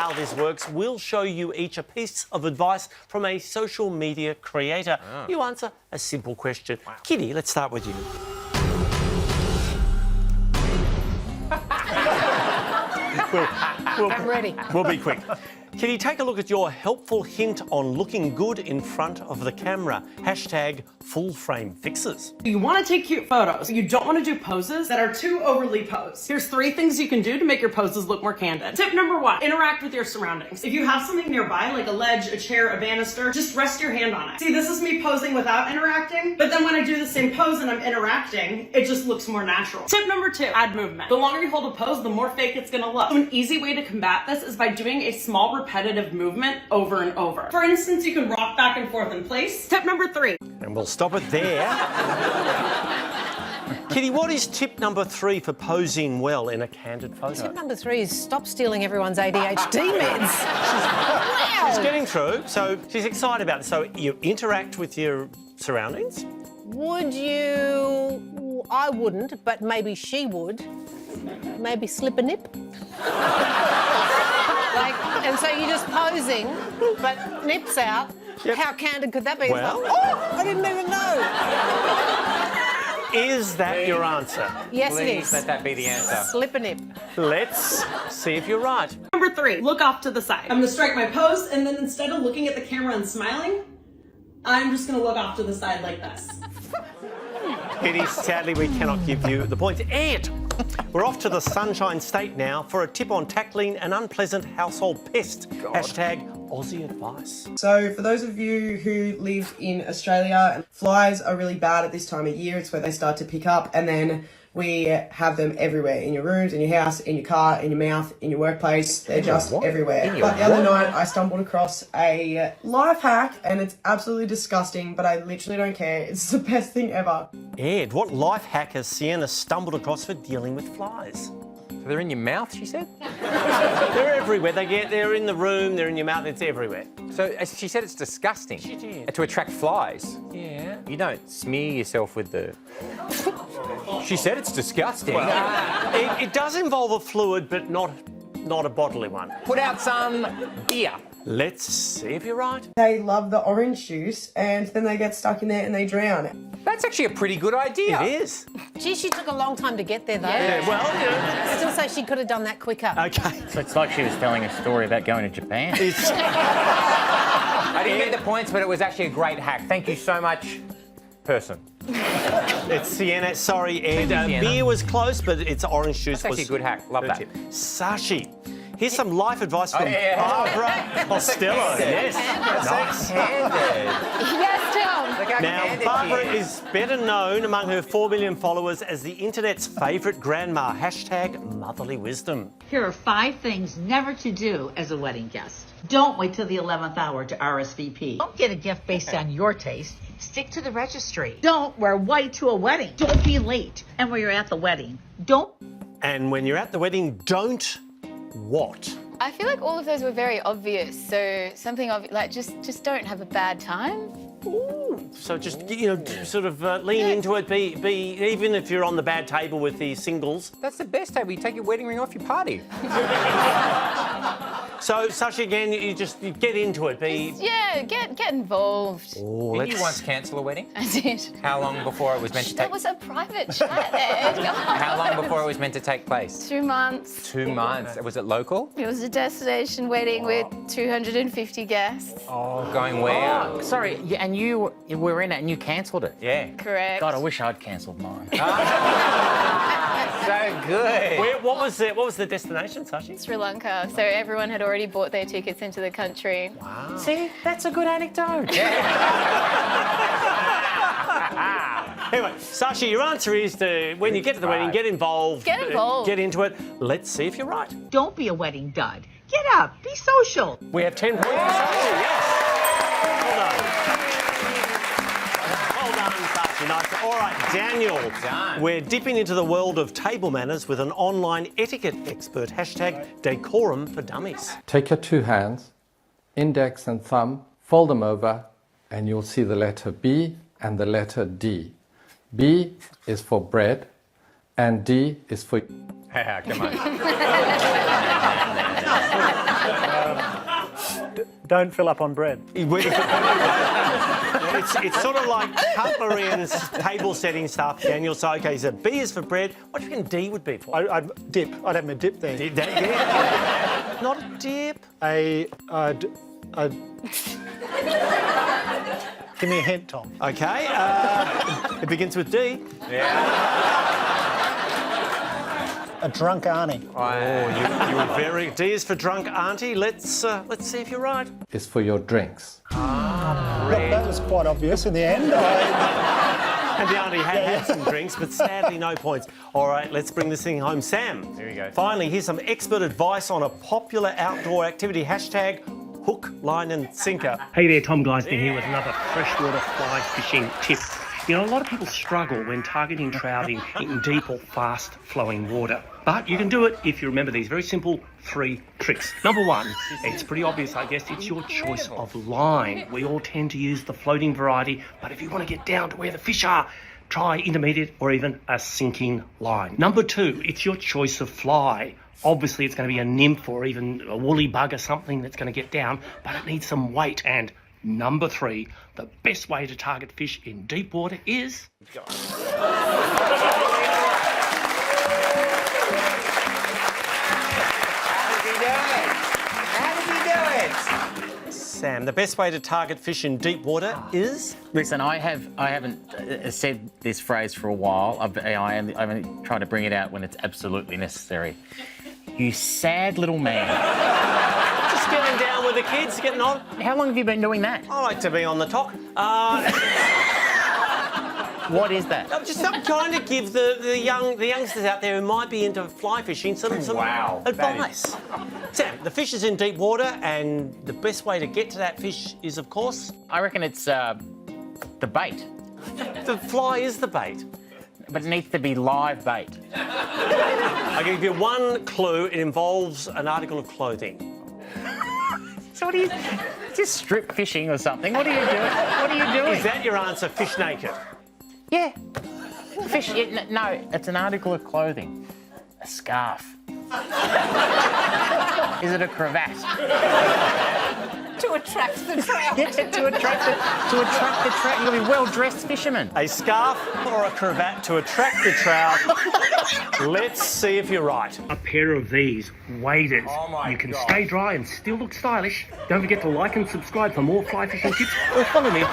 how this works. We'll show you each a piece of advice from a social media creator. Oh. You answer a simple question. Wow. Kitty, let's start with you. I'm ready. We'll be quick. Kitty, take a look at your helpful hint on looking good in front of the camera. Hashtag full frame fixes. You want to take cute photos. You don't want to do poses that are too overly posed. Here's 3 things you can do to make your poses look more candid. Tip number 1, interact with your surroundings. If you have something nearby, like a ledge, a chair, a banister, just rest your hand on it. See, this is me posing without interacting, but then when I do the same pose and I'm interacting, it just looks more natural. Tip number 2, add movement. The longer you hold a pose, the more fake it's gonna look. So an easy way to combat this is by doing a small repetitive movement over and over. For instance, you can rock back and forth in place. Tip number 3. And we'll stop it there. Kitty, what is tip number 3 for posing well in a candid photo? Tip number 3 is stop stealing everyone's ADHD meds. Wow. She's getting through, so she's excited about it. So you interact with your surroundings? Would you... I wouldn't, but maybe she would. Maybe slip a nip. And so you're just posing, but nips out. Yep. How candid could that be? Well, like, oh, I didn't even know. Is that your answer? Yes, Please it is. let that be the answer. Slip a nip. Let's see if you're right. Number 3, look off to the side. I'm gonna strike my pose, and then instead of looking at the camera and smiling, I'm just gonna look off to the side like this. Kitty, sadly, we cannot give you the points. And we're off to the Sunshine State now for a tip on tackling an unpleasant household pest. Hashtag Aussie advice. So for those of you who live in Australia, flies are really bad at this time of year. It's where they start to pick up, and then we have them everywhere, in your rooms, in your house, in your car, in your mouth, in your workplace. They're just everywhere. But the other night I stumbled across a life hack, and it's absolutely disgusting, but I literally don't care. It's the best thing ever. Ed, what life hack has Sienna stumbled across for dealing with flies? So they're in your mouth, she said? They're everywhere. They're in the room, they're in your mouth, it's everywhere. So she said it's disgusting. She did. To attract flies. Yeah. You don't smear yourself with the... She said it's disgusting. Well, it does involve a fluid, but not a bodily one. Put out some beer. Let's see if you're right. They love the orange juice, and then they get stuck in there and they drown. That's actually a pretty good idea. It is. Gee, she took a long time to get there, though. Yeah, well, you know. I still say she could have done that quicker. Okay. So it's like she was telling a story about going to Japan. I didn't get the points, but it was actually a great hack. Thank you so much, person. It's Sienna. Sorry, Ed. Thank you, Sienna. Beer was close, but it's orange juice. That's actually a good hack. Love that. Sashi, here's some life advice from Barbara Costello. Yes. Yes, Tom. Now, Barbara is better known among her 4 million followers as the internet's favourite grandma. Hashtag motherly wisdom. Here are 5 things never to do as a wedding guest. Don't wait till the 11th hour to RSVP. Don't get a gift based on your taste. Stick to the registry. Don't wear white to a wedding. Don't be late. And when you're at the wedding, don't... And when you're at the wedding, don't what? I feel like all of those were very obvious. So something like just don't have a bad time. Ooh. So just, you know, sort of lean into it. Be even if you're on the bad table with the singles. That's the best table. You take your wedding ring off, you party. So, Sashi, again, you get into it. Get involved. Oh, Did you once cancel a wedding? I did. How long before it was meant to take... That was a private chat, Ed. How long before it was meant to take place? 2 months. 2 months. Was it local? It was a destination wedding with 250 guests. Oh, going where? Oh, sorry, and you were in it and you cancelled it? Yeah. Correct. God, I wish I'd cancelled mine. So good. What was the destination, Sashi? Sri Lanka. So everyone had already bought their tickets into the country. Wow. See, that's a good anecdote. Anyway, Sashi, your answer is to, when you get to the wedding, get involved. Get involved. Get into it. Let's see if you're right. Don't be a wedding dud. Get up. Be social. We have 10 points for Sashi, yes. Well done. Well done, Sashi. Nice. All right, Daniel. Done. We're dipping into the world of table manners with an online etiquette expert. Hashtag decorum for dummies. Take your 2 hands, index and thumb, fold them over, and you'll see the letter B and the letter D. B is for bread, and D is for... Come on. Don't fill up on bread. It's sort of like cutlery and table setting stuff, Daniel. So, okay, so B is for bread. What do you reckon D would be for? I'd dip. I'd have my dip there. Not a dip. Give me a hint, Tom. Okay, it begins with D. A drunk auntie. You were very... D is for drunk auntie. Let's see if you're right. Is for your drinks. That was quite obvious in the end. And the auntie had some drinks, but sadly no points. All right, let's bring this thing home. Sam. There you go. Finally, here's some expert advice on a popular outdoor activity. Hashtag hook, line and sinker. Hey there, Tom Gleisner here with another freshwater fly fishing tip. You know, a lot of people struggle when targeting trout in deep or fast-flowing water. But you can do it if you remember these very simple 3 tricks. Number 1, it's pretty obvious, I guess, it's your choice of line. We all tend to use the floating variety, but if you want to get down to where the fish are, try intermediate or even a sinking line. Number 2, it's your choice of fly. Obviously, it's going to be a nymph or even a woolly bug or something that's going to get down, but it needs some weight. And number 3, the best way to target fish in deep water is... Sam, the best way to target fish in deep water is? Listen, I haven't said this phrase for a while. I've only tried to bring it out when it's absolutely necessary. You sad little man. Just getting down with the kids, getting on. How long have you been doing that? I like to be on the top. What is that? I'm just trying to give the youngsters out there who might be into fly fishing some advice. Sam, the fish is in deep water, and the best way to get to that fish is, of course... I reckon it's the bait. The fly is the bait. But it needs to be live bait. I'll give you one clue. It involves an article of clothing. So what are you... Just strip fishing or something? What are you doing? What are you doing? Is that your answer, fish naked? Yeah. Fish... No, it's an article of clothing. A scarf. Is it a cravat? To attract the trout. Yeah, to attract the trout. You've got to be well-dressed fisherman. A scarf or a cravat to attract the trout. Let's see if you're right. A pair of these waders. You can stay dry and still look stylish. Don't forget to like and subscribe for more fly fishing tips or follow me